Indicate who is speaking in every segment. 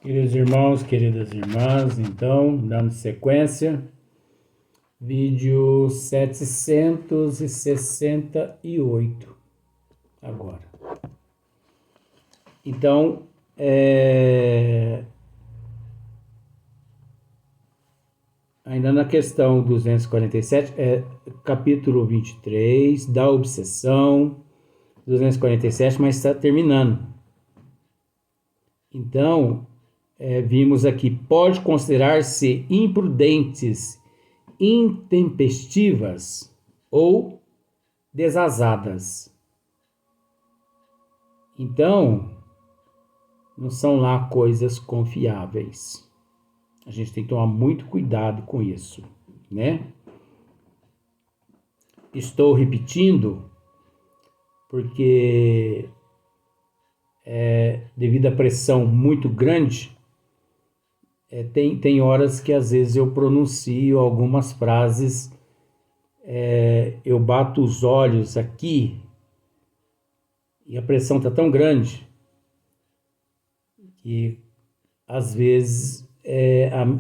Speaker 1: Queridos irmãos, queridas irmãs, então, dando sequência, vídeo 768 agora. Então, ainda na questão 247, capítulo 23, da obsessão, 247, mas está terminando. Então, vimos aqui, pode considerar-se imprudentes, intempestivas ou desazadas. Então, não são lá coisas confiáveis. A gente tem que tomar muito cuidado com isso, né? Estou repetindo porque devido à pressão muito grande, tem horas que às vezes eu pronuncio algumas frases, eu bato os olhos aqui e a pressão está tão grande que às vezes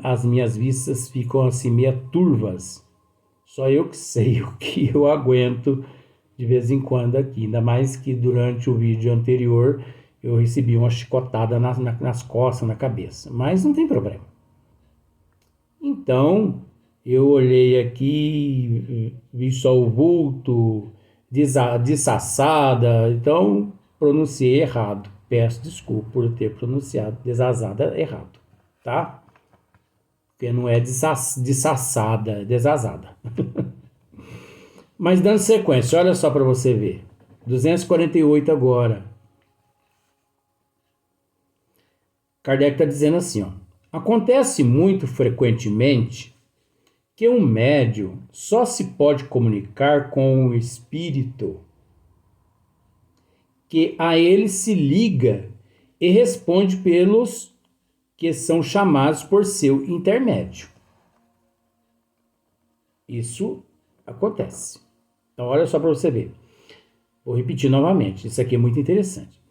Speaker 1: as minhas vistas ficam assim meio turvas. Só eu que sei o que eu aguento de vez em quando aqui, ainda mais que durante o vídeo anterior eu recebi uma chicotada nas costas, na cabeça, mas não tem problema. Então, eu olhei aqui, vi só o vulto, desassada, então pronunciei errado. Peço desculpa por ter pronunciado desassada errado, tá? Porque não é desassada, é desazada. Mas dando sequência, olha só para você ver. 248 agora. Kardec está dizendo assim, ó. Acontece muito frequentemente que um médium só se pode comunicar com o espírito que a ele se liga e responde pelos que são chamados por seu intermédio. Isso acontece. Então, olha só para você ver. Vou repetir novamente, isso aqui é muito interessante.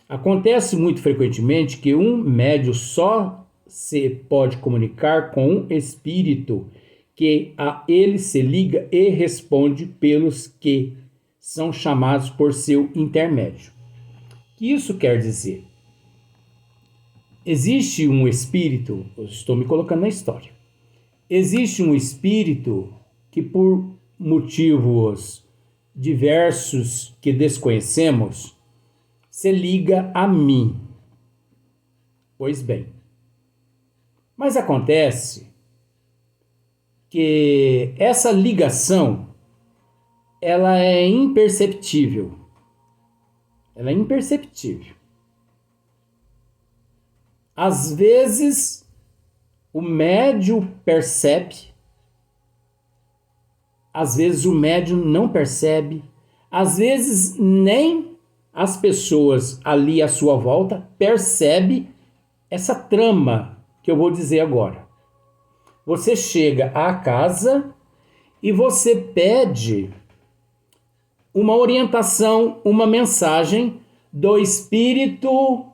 Speaker 1: Acontece muito frequentemente que um médium só se pode comunicar com um espírito que a ele se liga e responde pelos que são chamados por seu intermédio. O que isso quer dizer? Existe um espírito, eu estou me colocando na história, existe um espírito que por motivos diversos que desconhecemos, se liga a mim. Pois bem, mas acontece que essa ligação, ela é imperceptível. Ela é imperceptível. Às vezes, o médium percebe, às vezes o médium não percebe, às vezes nem as pessoas ali à sua volta percebem essa trama que eu vou dizer agora. Você chega à casa e você pede uma orientação, uma mensagem do espírito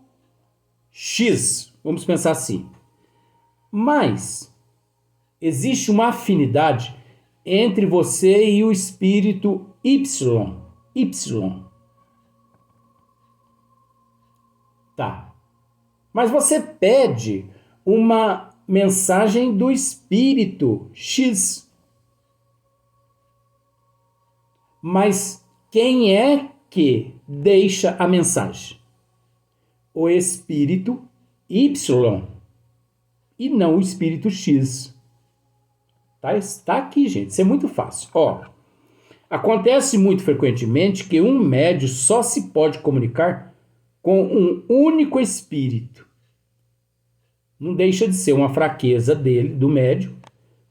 Speaker 1: X, vamos pensar assim. Mas existe uma afinidade entre você e o espírito Y. Tá. Mas você pede uma mensagem do espírito X. Mas quem é que deixa a mensagem? O espírito Y e não o espírito X. Tá? Está aqui, gente. Isso é muito fácil. Ó, acontece muito frequentemente que um médium só se pode comunicar com um único espírito. Não deixa de ser uma fraqueza dele, do médium,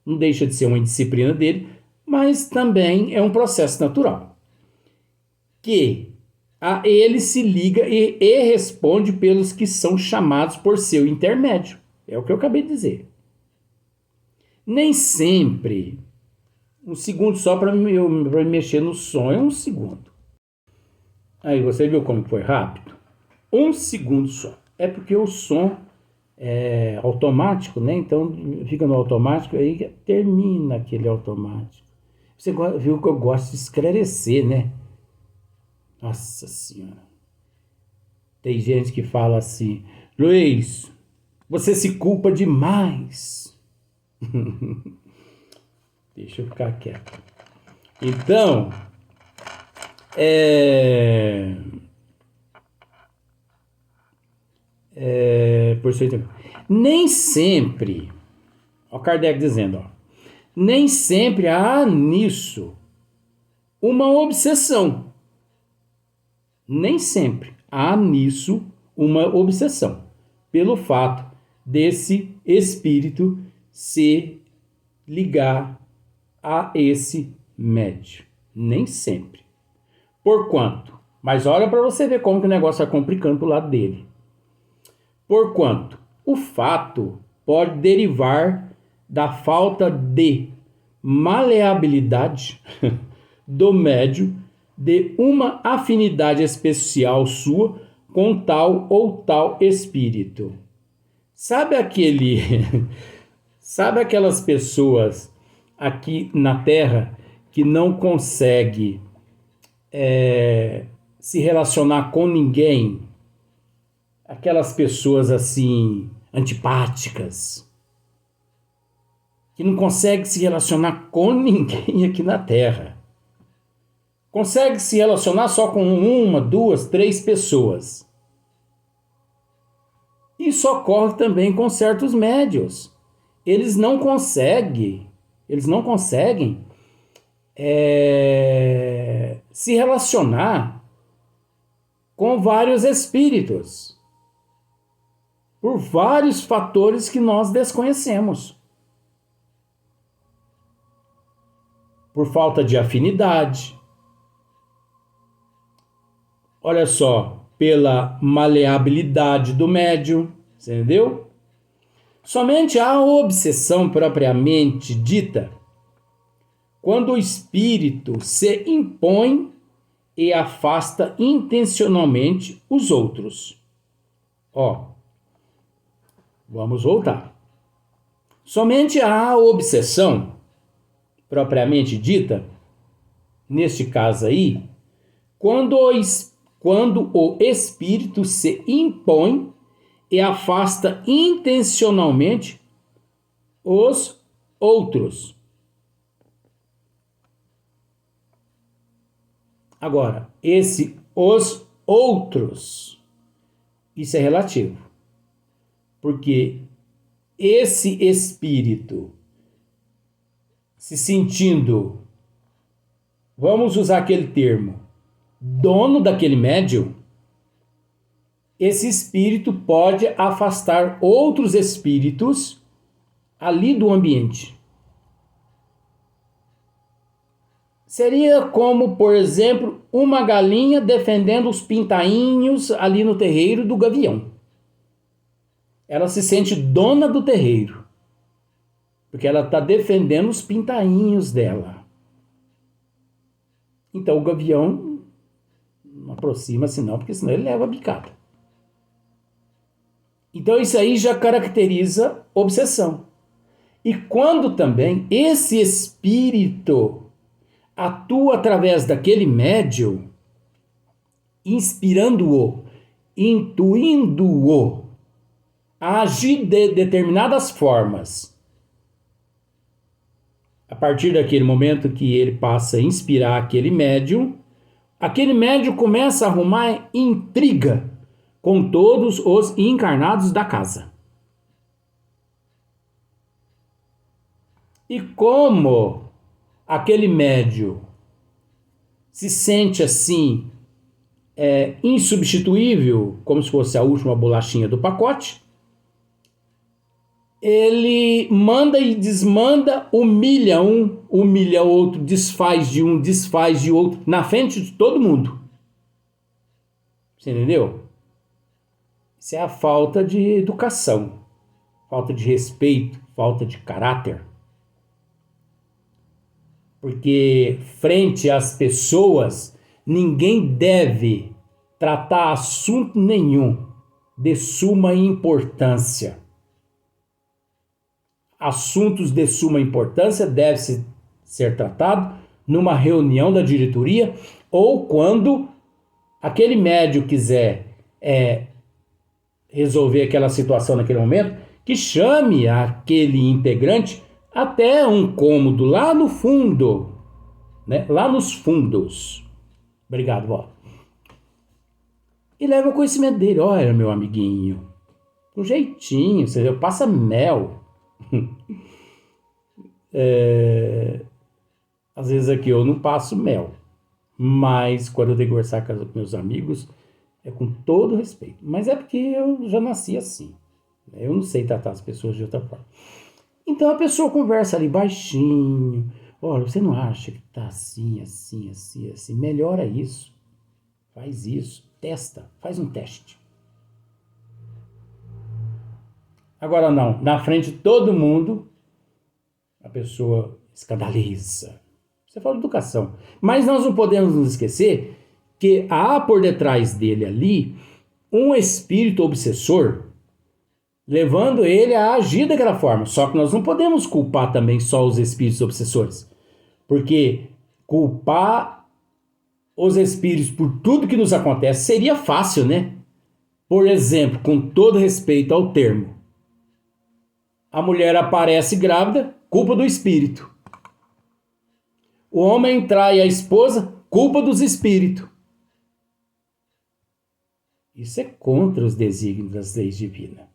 Speaker 1: não deixa de ser uma indisciplina dele, mas também é um processo natural. Que a ele se liga e responde pelos que são chamados por seu intermédio. É o que eu acabei de dizer. Nem sempre, um segundo só para mexer no som, é um segundo. Aí, você viu como foi rápido? Um segundo só. É porque o som automático, né? Então fica no automático, aí termina aquele automático. Você viu que eu gosto de esclarecer, né? Nossa Senhora. Tem gente que fala assim: Luiz, você se culpa demais. Deixa eu ficar quieto. Então, por isso nem sempre, ó Kardec dizendo, ó, nem sempre há nisso uma obsessão. Nem sempre há nisso uma obsessão, pelo fato desse espírito se ligar a esse médium. Nem sempre. Porquanto, mas olha para você ver como que o negócio vai complicando pro lado dele. Porquanto, o fato pode derivar da falta de maleabilidade do médium, de uma afinidade especial sua com tal ou tal espírito. Sabe sabe aquelas pessoas aqui na Terra que não conseguem se relacionar com ninguém? Aquelas pessoas assim, antipáticas, que não conseguem se relacionar com ninguém aqui na Terra. Consegue se relacionar só com uma, duas, três pessoas. Isso ocorre também com certos médiuns. Eles não conseguem se relacionar com vários espíritos, por vários fatores que nós desconhecemos. Por falta de afinidade. Olha só, pela maleabilidade do médium, entendeu? Somente a obsessão propriamente dita, quando o espírito se impõe e afasta intencionalmente os outros. Ó, vamos voltar. Somente a obsessão propriamente dita, neste caso aí, quando o espírito se impõe e afasta intencionalmente os outros. Agora, os outros, isso é relativo. Porque esse espírito se sentindo, vamos usar aquele termo, dono daquele médium, esse espírito pode afastar outros espíritos ali do ambiente. Seria como, por exemplo, uma galinha defendendo os pintainhos ali no terreiro do gavião. Ela se sente dona do terreiro, porque ela está defendendo os pintainhos dela. Então o gavião não aproxima-se não, porque senão ele leva a bicada. Então isso aí já caracteriza obsessão. E quando também esse espírito atua através daquele médium, inspirando-o, intuindo-o a agir de determinadas formas. A partir daquele momento que ele passa a inspirar aquele médium começa a arrumar intriga com todos os encarnados da casa. E como aquele médium se sente assim, insubstituível, como se fosse a última bolachinha do pacote, ele manda e desmanda, humilha um, humilha outro, desfaz de um, desfaz de outro, na frente de todo mundo. Você entendeu? Isso é a falta de educação, falta de respeito, falta de caráter. Porque frente às pessoas, ninguém deve tratar assunto nenhum. de suma importância. Assuntos de suma importância devem ser tratados numa reunião da diretoria ou quando aquele médium quiser resolver aquela situação naquele momento, que chame aquele integrante até um cômodo lá no fundo, né? Lá nos fundos. Obrigado, vó. E leva o conhecimento dele. Olha, meu amiguinho, um jeitinho, você viu, passa mel. Às vezes aqui eu não passo mel, mas quando eu tenho que conversar com meus amigos, é com todo respeito. Mas é porque eu já nasci assim. Eu não sei tratar as pessoas de outra forma. Então a pessoa conversa ali baixinho. Olha, você não acha que tá assim, assim, assim, assim? Melhora isso. Faz isso. Testa. Faz um teste. Agora não. Na frente de todo mundo, a pessoa escandaliza. Você fala de educação. Mas nós não podemos nos esquecer que há por detrás dele ali um espírito obsessor, levando ele a agir daquela forma. Só que nós não podemos culpar também só os espíritos obsessores. Porque culpar os espíritos por tudo que nos acontece seria fácil, né? Por exemplo, com todo respeito ao termo, a mulher aparece grávida, culpa do espírito. O homem trai a esposa, culpa dos espíritos. Isso é contra os desígnios das leis divinas.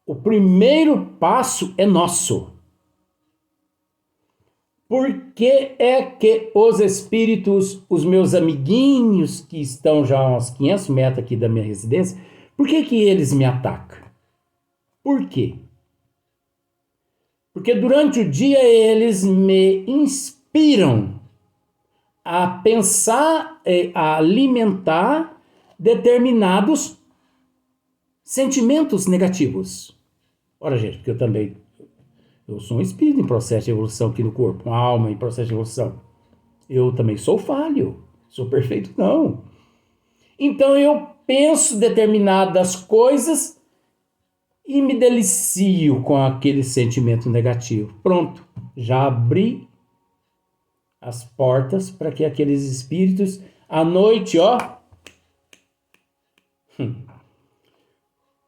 Speaker 1: O primeiro passo é nosso. Por que é que os espíritos, os meus amiguinhos que estão já a uns 500 metros aqui da minha residência, por que que eles me atacam? Por quê? Porque durante o dia eles me inspiram a pensar, a alimentar determinados sentimentos negativos. Ora, gente, porque eu sou um espírito em processo de evolução aqui no corpo, uma alma em processo de evolução. Eu também sou falho, sou perfeito não. Então eu penso determinadas coisas e me delicio com aquele sentimento negativo. Pronto, já abri as portas para que aqueles espíritos, à noite,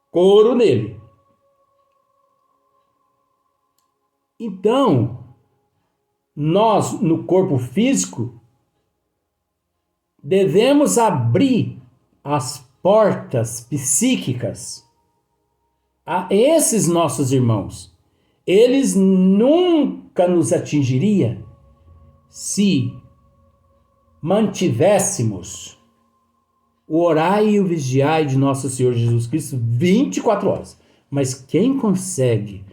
Speaker 1: couro nele. Então, nós, no corpo físico, devemos abrir as portas psíquicas a esses nossos irmãos. Eles nunca nos atingiriam se mantivéssemos o orai e o vigiai de nosso Senhor Jesus Cristo 24 horas. Mas quem consegue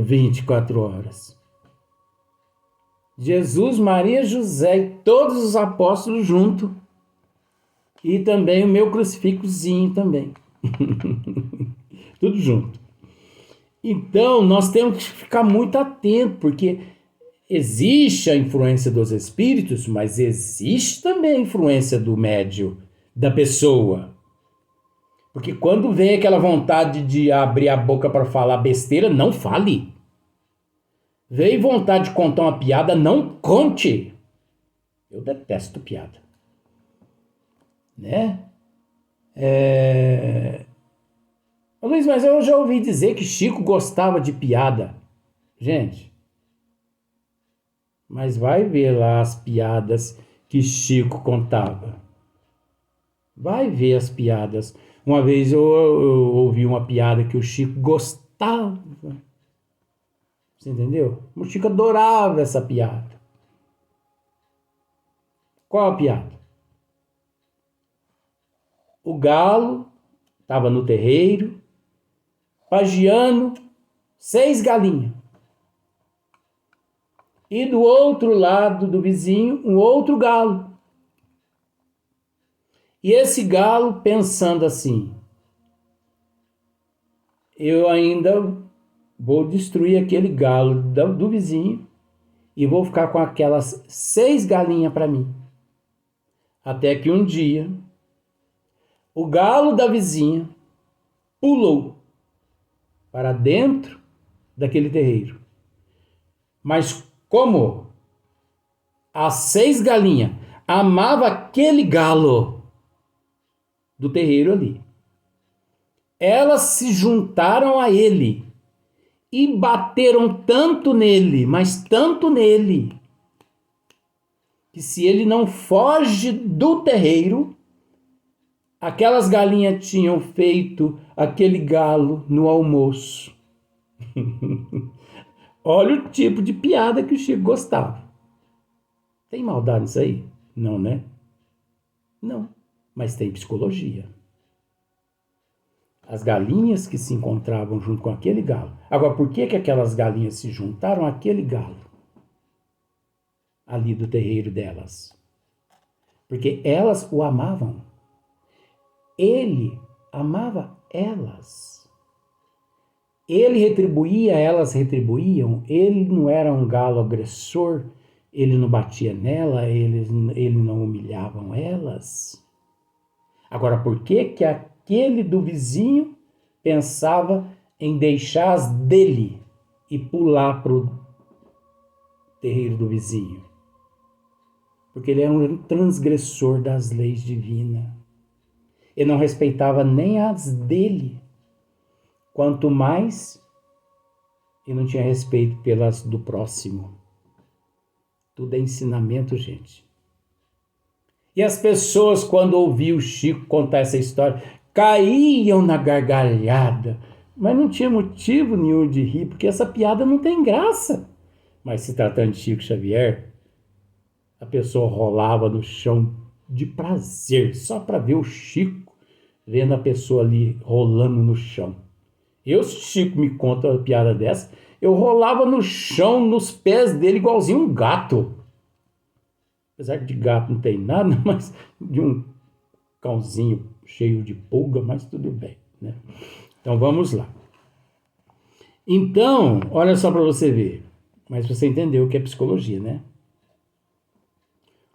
Speaker 1: 24 horas? Jesus, Maria, José e todos os apóstolos juntos. E também o meu crucifixozinho também. Tudo junto. Então, nós temos que ficar muito atento, porque existe a influência dos espíritos, mas existe também a influência do médium, da pessoa. Porque quando vem aquela vontade de abrir a boca para falar besteira, não fale. Veio vontade de contar uma piada, não conte. Eu detesto piada. Né? Luiz, mas eu já ouvi dizer que Chico gostava de piada. Gente, mas vai ver lá as piadas que Chico contava. Vai ver as piadas. Uma vez eu ouvi uma piada que o Chico gostava. Você entendeu? O Chico adorava essa piada. Qual a piada? O galo estava no terreiro, pagiando 6 galinhas. E do outro lado do vizinho, um outro galo. E esse galo pensando assim: eu ainda vou destruir aquele galo do vizinho e vou ficar com aquelas 6 galinhas para mim. Até que um dia, o galo da vizinha pulou para dentro daquele terreiro. Mas como as 6 galinhas amavam aquele galo do terreiro ali, elas se juntaram a ele e bateram tanto nele, mas tanto nele, que se ele não foge do terreiro, aquelas galinhas tinham feito aquele galo no almoço. Olha o tipo de piada que o Chico gostava. Tem maldade nisso aí? Não, né? Não, mas tem psicologia. As galinhas que se encontravam junto com aquele galo. Agora, por que aquelas galinhas se juntaram àquele galo? Ali do terreiro delas. Porque elas o amavam. Ele amava elas. Ele retribuía, elas retribuíam. Ele não era um galo agressor. Ele não batia nela, ele não humilhavam elas. Agora, por que aquele do vizinho pensava em deixar as dele e pular para o terreiro do vizinho? Porque ele era um transgressor das leis divinas. Ele não respeitava nem as dele. Quanto mais, ele não tinha respeito pelas do próximo. Tudo é ensinamento, gente. E as pessoas, quando ouviam o Chico contar essa história, caíam na gargalhada. Mas não tinha motivo nenhum de rir, porque essa piada não tem graça. Mas se tratando de Chico Xavier, a pessoa rolava no chão de prazer, só para ver o Chico vendo a pessoa ali rolando no chão. Se o Chico me conta uma piada dessa, eu rolava no chão, nos pés dele, igualzinho um gato. Apesar que de gato não tem nada, mas de um cãozinho cheio de pulga, mas tudo bem, né? Então vamos lá. Então, olha só para você ver. Mas você entendeu o que é psicologia, né?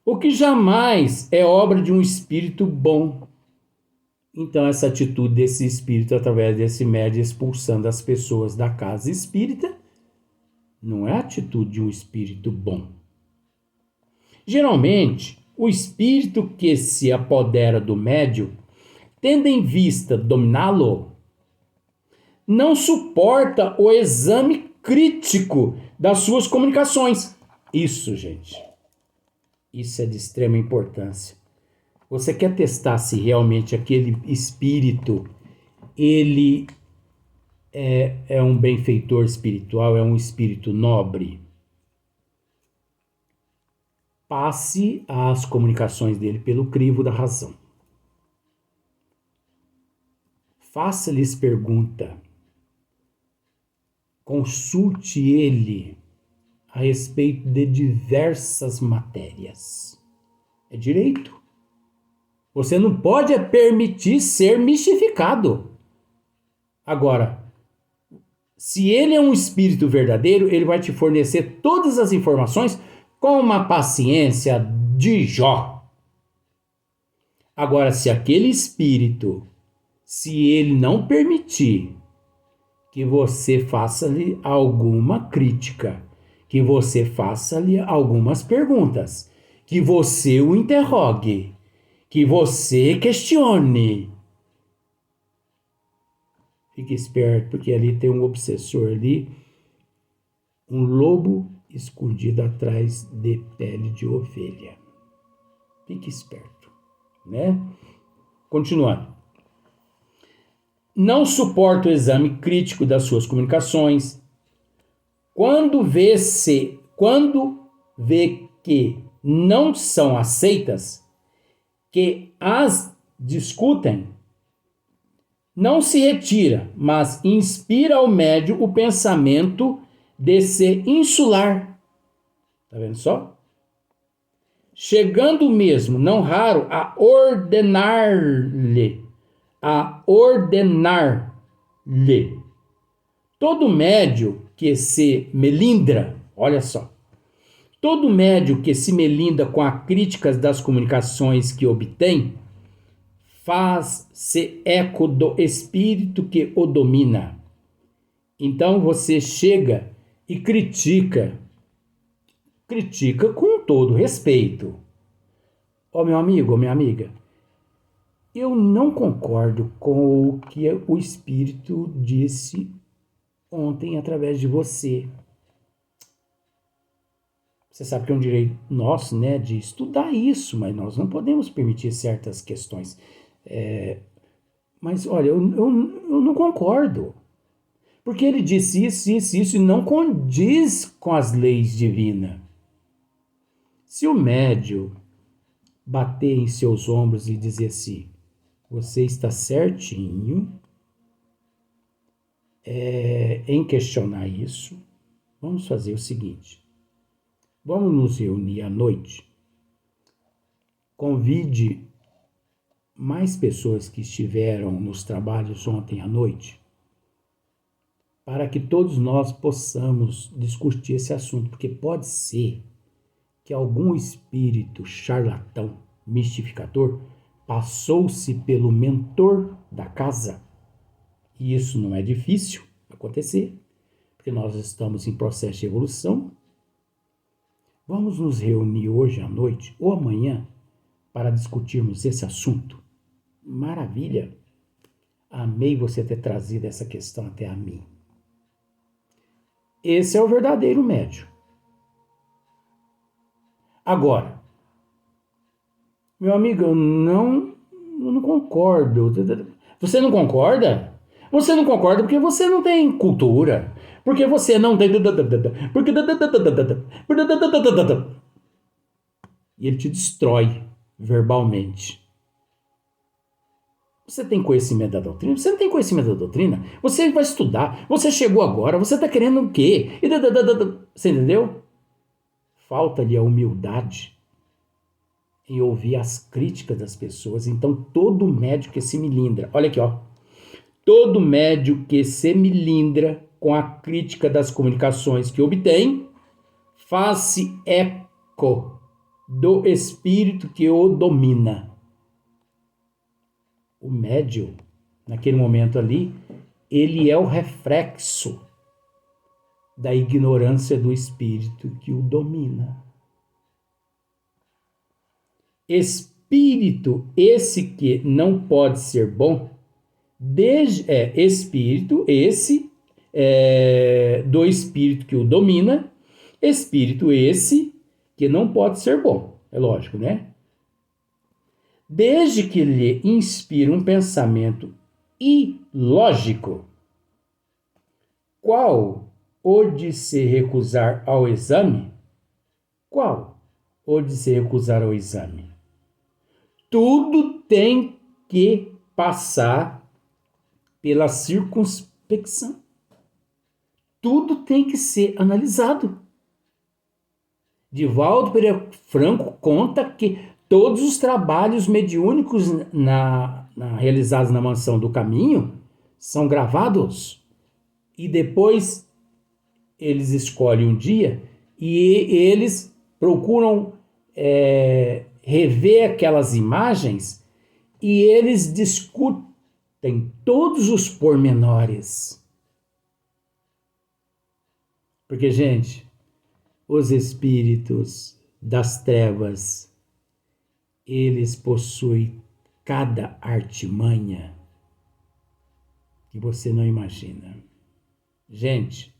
Speaker 1: O que jamais é obra de um espírito bom. Então, essa atitude desse espírito, através desse médium expulsando as pessoas da casa espírita, não é a atitude de um espírito bom. Geralmente, o espírito que se apodera do médium, tendo em vista dominá-lo, não suporta o exame crítico das suas comunicações. Isso, gente, isso é de extrema importância. Você quer testar se realmente aquele espírito, ele é um benfeitor espiritual, é um espírito nobre? Passe as comunicações dele pelo crivo da razão. Faça-lhes pergunta. Consulte ele a respeito de diversas matérias. É direito. Você não pode permitir ser mistificado. Agora, se ele é um espírito verdadeiro, ele vai te fornecer todas as informações com uma paciência de Jó. Agora, se aquele espírito, se ele não permitir que você faça-lhe alguma crítica, que você faça-lhe algumas perguntas, que você o interrogue, que você questione, fique esperto, porque ali tem um obsessor ali, um lobo escondido atrás de pele de ovelha. Fique esperto, né? Continuando. Não suporta o exame crítico das suas comunicações. Quando vê que não são aceitas, que as discutem, não se retira, mas inspira ao médium o pensamento de se insular. Tá vendo só? Chegando mesmo, não raro, a ordenar-lhe. Todo médium que se melindra, olha só, todo médium que se melinda com as críticas das comunicações que obtém, faz-se eco do espírito que o domina. Então você chega e critica com todo respeito. Ó, meu amigo, ó, minha amiga, eu não concordo com o que o espírito disse ontem através de você. Você sabe que é um direito nosso, né, de estudar isso, mas nós não podemos permitir certas questões. Mas, olha, eu não concordo. Porque ele disse isso e não condiz com as leis divinas. Se o médium bater em seus ombros e dizer assim, você está certinho em questionar isso, vamos fazer o seguinte, vamos nos reunir à noite, convide mais pessoas que estiveram nos trabalhos ontem à noite, para que todos nós possamos discutir esse assunto, porque pode ser que algum espírito charlatão, mistificador, passou-se pelo mentor da casa. E isso não é difícil acontecer, porque nós estamos em processo de evolução. Vamos nos reunir hoje à noite ou amanhã para discutirmos esse assunto. Maravilha! Amei você ter trazido essa questão até a mim. Esse é o verdadeiro médium. Agora, meu amigo, eu não concordo. Você não concorda? Você não concorda porque você não tem cultura. Porque você não tem. E ele te destrói verbalmente. Você tem conhecimento da doutrina? Você não tem conhecimento da doutrina? Você vai estudar. Você chegou agora. Você está querendo o quê? Você entendeu? Falta-lhe a humildade em ouvir as críticas das pessoas. Então, todo médium que se melindra, olha aqui, ó, todo médium que se melindra com a crítica das comunicações que obtém, faz-se eco do espírito que o domina. O médium, naquele momento ali, ele é o reflexo da ignorância do espírito que o domina. Espírito esse que não pode ser bom, espírito esse do espírito que o domina, espírito esse que não pode ser bom, é lógico, né? Desde que lhe inspira um pensamento ilógico, qual o de se recusar ao exame? Qual o de se recusar ao exame? Tudo tem que passar pela circunspecção. Tudo tem que ser analisado. Divaldo Pereira Franco conta que todos os trabalhos mediúnicos realizados na Mansão do Caminho são gravados. E depois eles escolhem um dia e eles procuram rever aquelas imagens e eles discutem todos os pormenores. Porque, gente, os espíritos das trevas, eles possuem cada artimanha que você não imagina. Gente,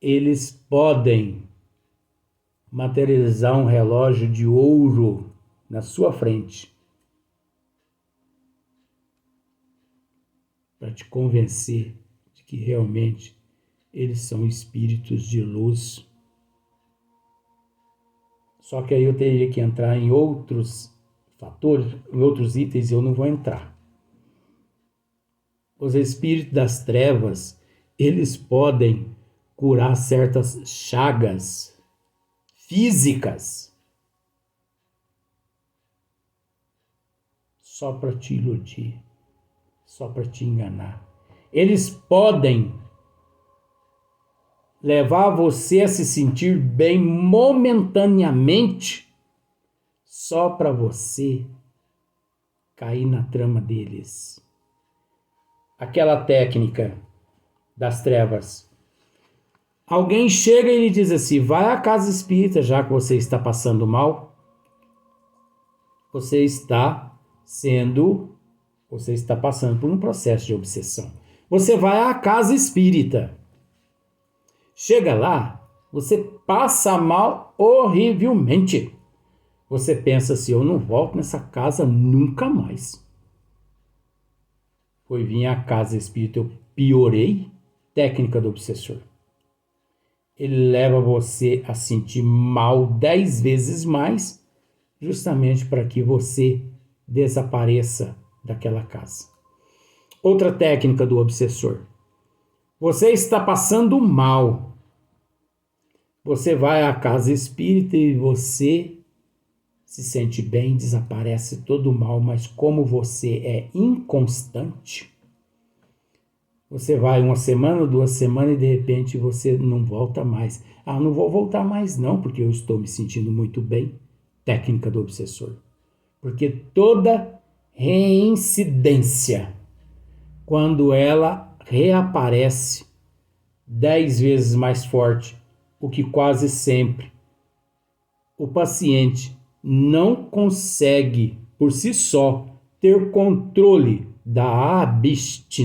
Speaker 1: eles podem materializar um relógio de ouro na sua frente para te convencer de que realmente eles são espíritos de luz. Só que aí eu teria que entrar em outros fatores, em outros itens, e eu não vou entrar. Os espíritos das trevas, eles podem curar certas chagas físicas só para te iludir, só para te enganar. Eles podem levar você a se sentir bem momentaneamente só para você cair na trama deles. Aquela técnica das trevas. Alguém chega e lhe diz assim: vai à casa espírita, já que você está passando mal. Você está passando por um processo de obsessão. Você vai à casa espírita. Chega lá, você passa mal horrivelmente. Você pensa assim: eu não volto nessa casa nunca mais. Foi vir à casa espírita, eu piorei. Técnica do obsessor. Ele leva você a sentir mal 10 vezes mais, justamente para que você desapareça daquela casa. Outra técnica do obsessor. Você está passando mal. Você vai à casa espírita e você se sente bem, desaparece todo o mal, mas como você é inconstante, você vai 1 semana, 2 semanas e de repente você não volta mais. Ah, não vou voltar mais não, porque eu estou me sentindo muito bem. Técnica do obsessor. Porque toda reincidência, quando ela reaparece 10 vezes mais forte, o que quase sempre o paciente não consegue, por si só, ter controle da abstinência.